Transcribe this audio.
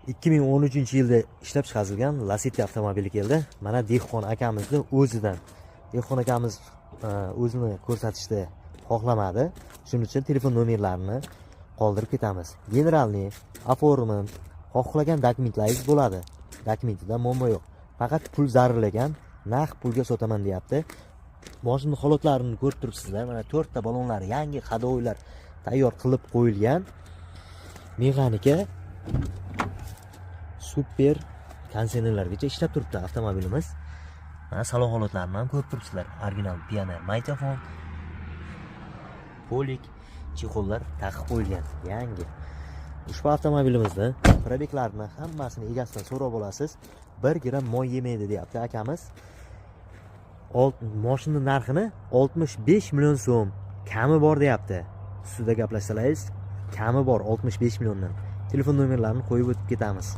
2013-yilda ishlab chiqarilgan Lacetti avtomobili keldi. Mana Dehqon akamizni o'zidan. Dehqon akamiz o'zini ko'rsatishni xohlamadi. Shuning uchun telefon nomerlarini qoldirib ketamiz. Generalniy, oforment, xohlagan dokumentlaringiz bo'ladi. Dokumentida muammo yo'q. Faqat pul zararlagan, naqd pulga sotaman deyapti. Mashina holatlarini ko'rib turibsizlar. Mana 4 ta balonlar, yangi hadoylar tayyor qilib qo'yilgan. Mexanika super konditsionerlargacha ishlab turibdi avtomobilimiz. Mana salon holatlarini ham ko'rib turibsizlar. Original Pioneer magnitofon, polik, chexollar taqib qo'yilgan. Yangi. Ushbu avtomobilimizni probeklarini hammasini egasidan so'rab olasiz. 1 gram moy yemaydi deyapti akamiz. Mashina narxini 65 million so'm kami bor deyapti. Ustida gaplashsalaringiz, kami bor 65 milliondan. Telefon nomerlarini qo'yib o'tib ketamiz.